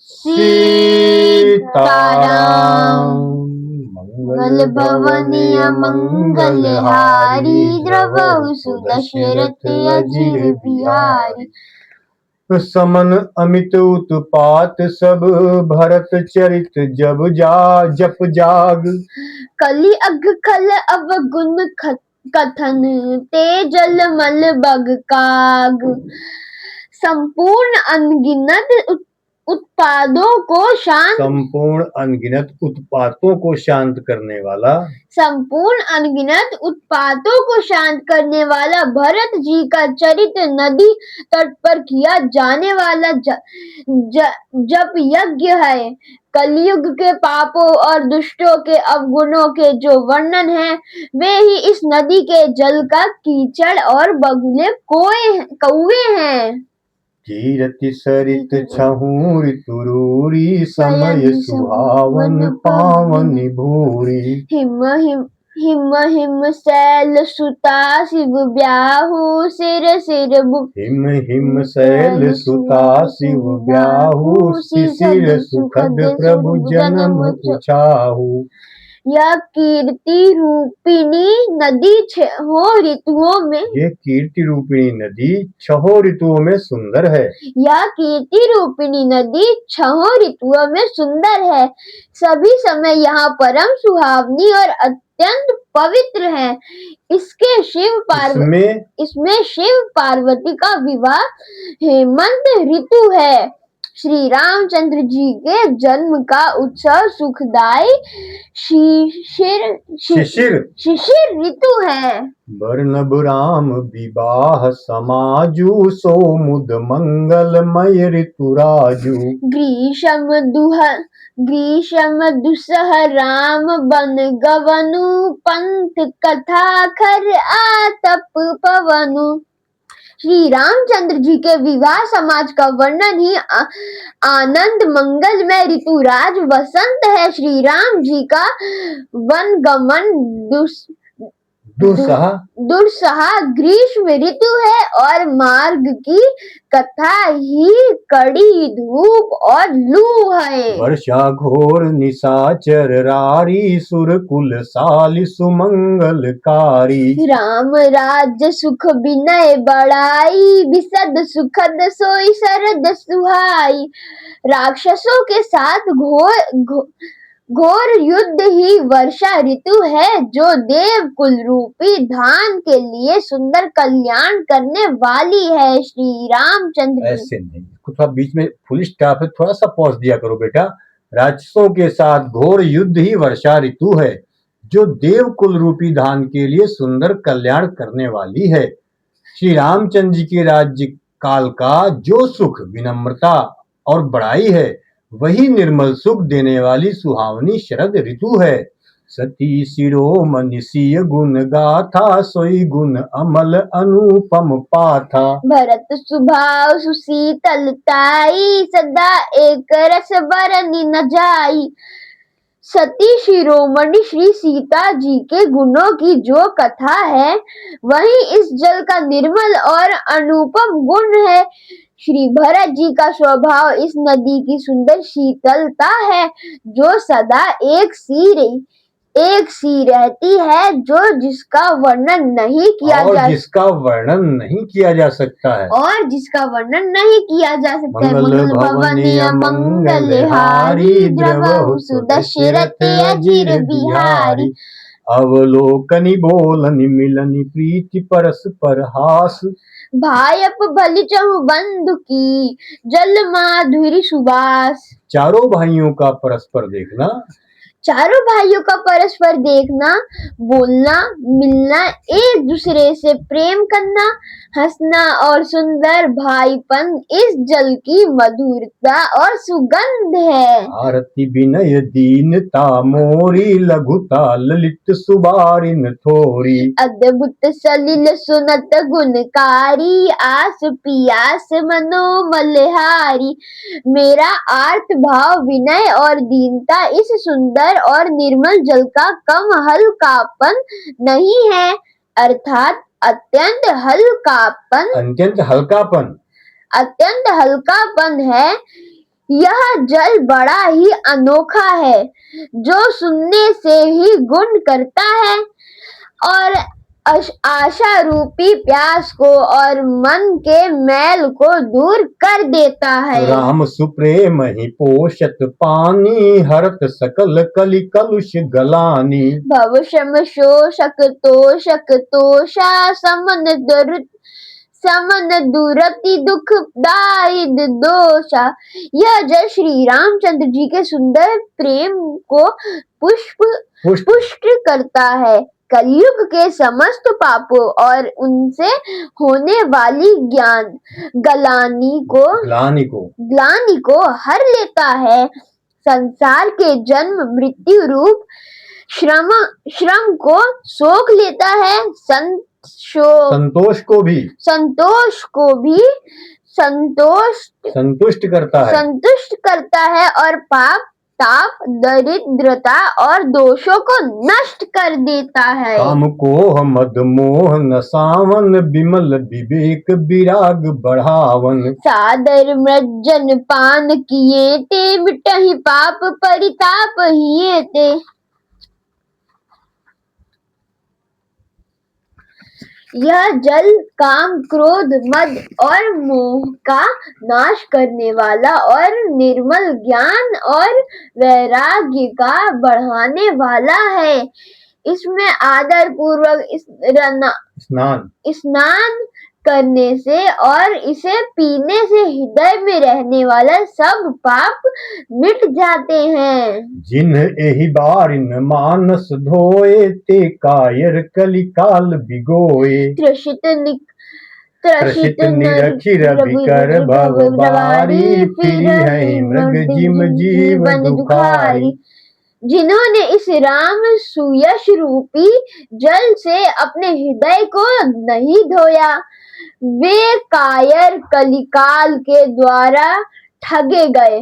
सीताराम। मंगल भवनीय मंगलहारी द्रवहु सुदशरथ अजिर बिहारी। समन अमित उत्पात सब भरत चरित जप जाग। कलि अघ खल अवगुण कथन ते जल मल बग काग। संपूर्ण अनगिनत उत्पातों को शांत करने वाला भरत जी का चरित्र नदी तट पर किया जाने वाला जप यज्ञ है। कलयुग के पापों और दुष्टों के अवगुणों के जो वर्णन है वे ही इस नदी के जल का कीचड़ और बगुले कौवे हैं। कीरति सरित छहु ऋतुरूरी समय सुहावन पावन भूरी। हिम शैल सुता शिव ब्याहु सिर मुख। हिम शैल सुता शिव ब्याहु शिशिर सुखद प्रभु जन्म उछाहु। यह कीर्ति रूपिणी नदी छहों ऋतुओं में सुंदर है। यह कीर्ति रूपिणी नदी छहों ऋतुओं में सुंदर है। सभी समय यहाँ परम सुहावनी और अत्यंत पवित्र है। इसमें शिव पार्वती का विवाह हेमंत ऋतु है। श्री रामचंद्र जी के जन्म का उत्सव सुखदायी शिशिर ऋतु है। वर्णभ राम विवाह समाजु सो मुद मंगलमय ऋतुराजु। ग्रीष्म दुसह राम बन गवनु पंथ कथा खर आतप पवनु। श्री रामचंद्र जी के विवाह समाज का वर्णन ही आनंद मंगलमय ऋतुराज वसंत है। श्री राम जी का वनगमन दुस्सह ग्रीष्म ऋतु है और मार्ग की कथा ही कड़ी धूप और लू है। वर्षा घोर निशाचर रारी सुर कुल साल सुमंगलकारी। राम राज्य सुख विनय बड़ाई विशद सुखद सोई शरद सुहाई। राक्षसों के साथ घोर युद्ध ही वर्षा ऋतु है जो देव कुल रूपी धान के लिए सुंदर कल्याण करने वाली है। श्री रामचंद्र ऐसे नहीं, कुछ बीच में फुल स्टॉप है, थोड़ा सा पॉज दिया करो बेटा। राक्षसों के साथ घोर युद्ध ही वर्षा ऋतु है जो देव कुल रूपी धान के लिए सुंदर कल्याण करने वाली है। श्री रामचंद्र जी के राज्य काल का जो सुख विनम्रता और बड़ाई है वही निर्मल सुख देने वाली सुहावनी शरद ऋतु है। सती शिरोमणि सिय गुण गाथा सोई गुण अमल अनुपम पाथा। भरत सुभाव सुशीतलताई सदा एक रस बरनि न जाई। सती शिरोमणि श्री सीता जी के गुणों की जो कथा है वही इस जल का निर्मल और अनुपम गुण है। श्री भरत जी का स्वभाव इस नदी की सुंदर शीतलता है जो सदा एक सी रहती है जो जिसका वर्णन नहीं किया जा सकता है। मंगल भवनीय मंगलहारी द्रवहु सुदशरथ अजिर बिहारी। अवलोकनि बोलनि मिलनि प्रीति परस्पर हास। भायप भली चहु बंधु की जल माधुरी सुबास। चारों भाइयों का परस्पर देखना, बोलना, मिलना, एक दूसरे से प्रेम करना, हंसना और सुंदर भाईपन इस जल की मधुरता और सुगंध है। आरती विनय दीनता मोरी लघुता ललित सुबारिन थोरी। अद्भुत सलिल सुनत गुणकारी आस पियास मनोमलहारी। मेरा आर्त भाव विनय और दीनता इस सुंदर और निर्मल जल का कम हल्कापन नहीं है अर्थात अत्यंत हल्कापन है। यह जल बड़ा ही अनोखा है, जो सुनने से ही गुण करता है और आशा रूपी प्यास को और मन के मैल को दूर कर देता है। राम सुप्रेम ही पोषत पानी, हरत सकल कलि कलुष गलानी। भव शम शोषक तोषक तोषा, समन दुरति दुख दारिद दोषा। यह जल श्री रामचंद्र जी के सुंदर प्रेम को पुष्ट करता है, कलयुग के समस्त पापों और उनसे होने वाली ग्लानि को हर लेता है, संसार के जन्म मृत्यु रूप श्रम को सोख लेता है, संतोष को भी संतुष्ट करता है और पाप ताप दरिद्रता और दोषों को नष्ट कर देता है। काम को मद मोह नसावन, विमल विवेक विराग बढ़ावन। सादर मृजन पान किए ते, मिटहि पाप परिताप हिए ते। यह जल काम क्रोध मद और मोह का नाश करने वाला और निर्मल ज्ञान और वैराग्य का बढ़ाने वाला है। इसमें आदर पूर्वक स्नान करने से और इसे पीने से हृदय में रहने वाला सब पाप मिट जाते हैं। जिन्ह एहि बारिन मानस धोए, ते कायर कलिकाल बिगोए। त्रसित निरखी रवि कर भव बारी, फिर है मृग जिम जीवन दुखारी। जिन्होंने इस राम सुयश रूपी जल से अपने हृदय को नहीं धोया, वे कायर कलिकाल के द्वारा ठगे गए।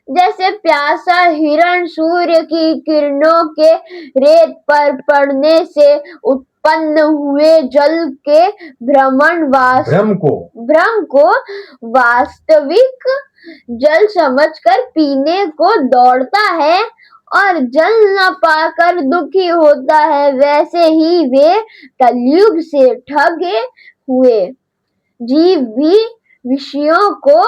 जैसे प्यासा हिरण सूर्य की किरणों के रेत पर पड़ने से उत्पन्न हुए जल के भ्रम को वास्तविक जल समझकर पीने को दौड़ता है और जल न पाकर दुखी होता है, वैसे ही वे कलयुग से ठगे हुए जीव भी विषयों को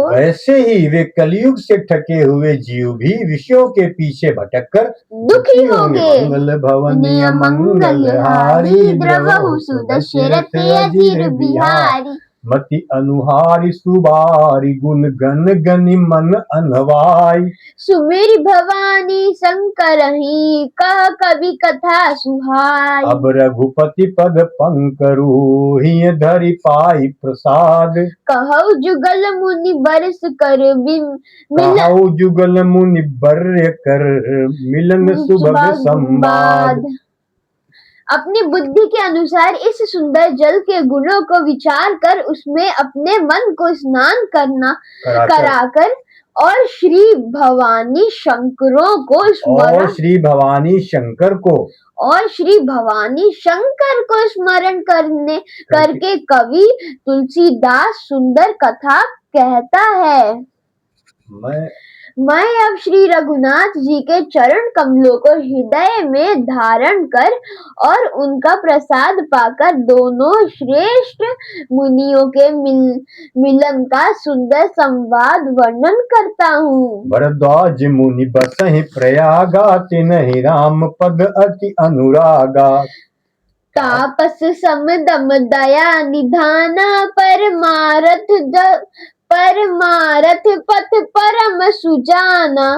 वैसे ही वे कलयुग से ठगे हुए जीव भी विषयों के पीछे भटककर दुखी होंगे। मंगल भवनीय मंगल हारी, द्रवहु सुदशरथ अजीर बिहारी। मति अनुहारी सुबारी, गुण गण गनि मन अनवाई। सुमिर भवानी शंकरहि, कह कवि कथा सुहाई। अब रघुपति पद पंकरु, हिय धरि पाई प्रसाद। कहु जुगल मुनि बरस कर मिलन सुभग संवाद। अपनी बुद्धि के अनुसार इस सुंदर जल के गुणों को विचार कर उसमें अपने मन को स्नान कराकर और श्री भवानी शंकर को स्मरण करके कवि तुलसीदास सुंदर कथा कहता है। मैं अब श्री रघुनाथ जी के चरण कमलों को हृदय में धारण कर और उनका प्रसाद पाकर दोनों श्रेष्ठ मुनियों के मिलन का सुंदर संवाद वर्णन करता हूँ। भरद्वाज मुनि बसहि प्रयागा, तिन्हि राम पद अति अनुरागा। तापस समदम दया निधाना, परमारथ पथ परम सुजाना।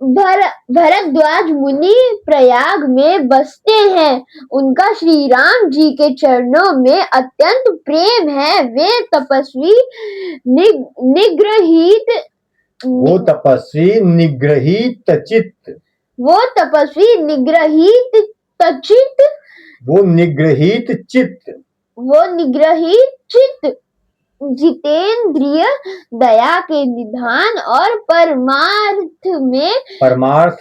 भरद्वाज मुनि प्रयाग में बसते हैं, उनका श्री राम जी के चरणों में अत्यंत प्रेम है। वे तपस्वी निग्रहित चित्त, जितेंद्रिय, दया के निधान और परमार्थ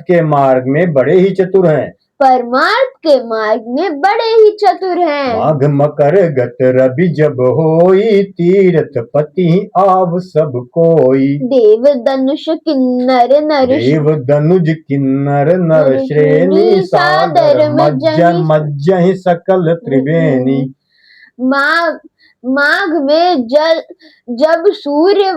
के मार्ग में बड़े ही चतुर हैं। परमार्थ के मार्ग में बड़े ही चतुर हैं। माघ मकर गत रवि जब होई, तीर्थ पति आव सब कोई। देव धनुष किन्नर नर देव दनुज किन्नर नर श्रेणी, सादर मज्जहि सकल त्रिवेणी। माघ माघ में जब सूर्य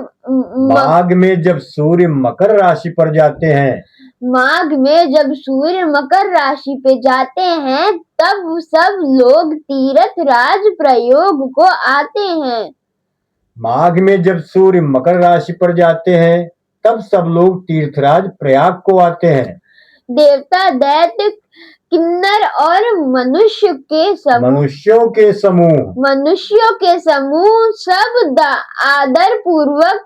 माघ में जब सूर्य मकर राशि पर जाते हैं, माघ में जब सूर्य मकर राशि पे जाते हैं, तब सब लोग तीर्थ राज प्रयोग को आते हैं। माघ में जब सूर्य मकर राशि पर जाते हैं, तब सब लोग तीर्थराज प्रयाग को आते हैं। देवता दैत्य किन्नर और मनुष्यों के समूह सब आदर पूर्वक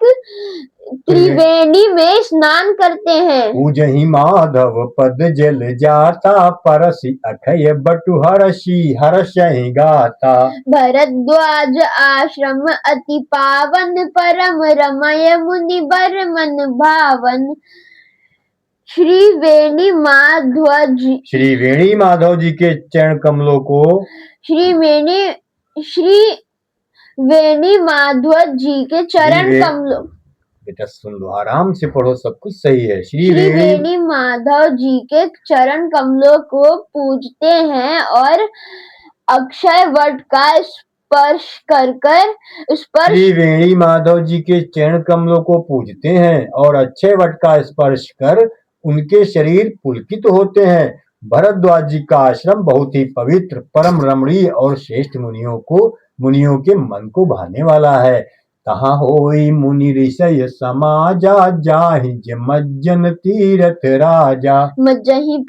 त्रिवेणी में स्नान करते हैं। पूजहि माधव पद जल जाता, परसि अखय बटु हर्षहि गाता। भरद्वाज आश्रम अति पावन, परम रमय मुनि बर मन भावन। श्री वेणी माधव जी के चरण कमलों को श्री वेणी माधव जी के चरण कमलों बेटा सुन लो, आराम से पढ़ो, सब कुछ सही है। श्री वेणी माधव जी के चरण कमलों को पूजते हैं और अक्षय वट का स्पर्श कर श्री वेणी माधव जी के चरण कमलों को पूजते हैं और अक्षय वट का स्पर्श कर उनके शरीर पुलकित होते हैं। भरद्वाज जी का आश्रम बहुत ही पवित्र, परम रमणीय और श्रेष्ठ मुनियों के मन को भाने वाला है। तहाँ होई मुनि ऋषय समाजा, जाहि मज्जन तीरथ राजा। मज्जहि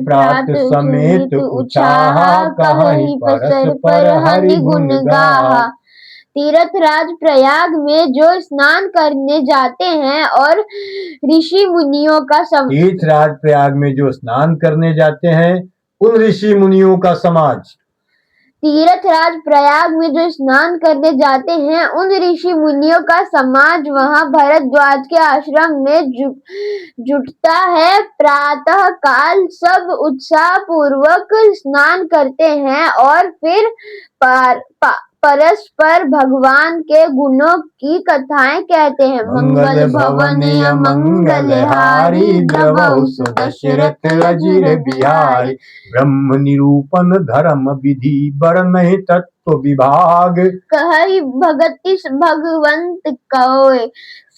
प्रात समेत उचाहा, कहहि परस्पर हरि गुण गाहा। तीर्थराज प्रयाग में जो स्नान करने जाते हैं और ऋषि मुनियों का तीर्थराज प्रयाग में जो स्नान करने जाते हैं, उन ऋषि मुनियों का समाज। तीर्थराज प्रयाग में जो स्नान करने जाते हैं, उन ऋषि मुनियों का समाज वहां भरद्वाज के आश्रम में जुटता है। प्रातः काल सब उत्साह पूर्वक स्नान करते हैं और फिर परस्पर भगवान के गुणों की कथाएं कहते हैं। मंगल भवन अमंगल हारी, द्रवहु दशरथ अजिर बिहारी। ब्रह्म निरूपण धर्म विधि, बरनहि तत्व विभाग। कहहि भगति भगवंत कोय,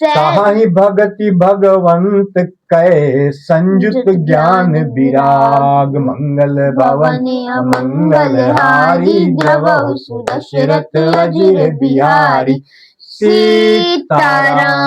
कहहि भगति भगवंत कै, संयुत ज्ञान विराग। मंगल भवन अमंगल हारी, द्रवहु दशरथ अजिर बिहारी। सीताराम।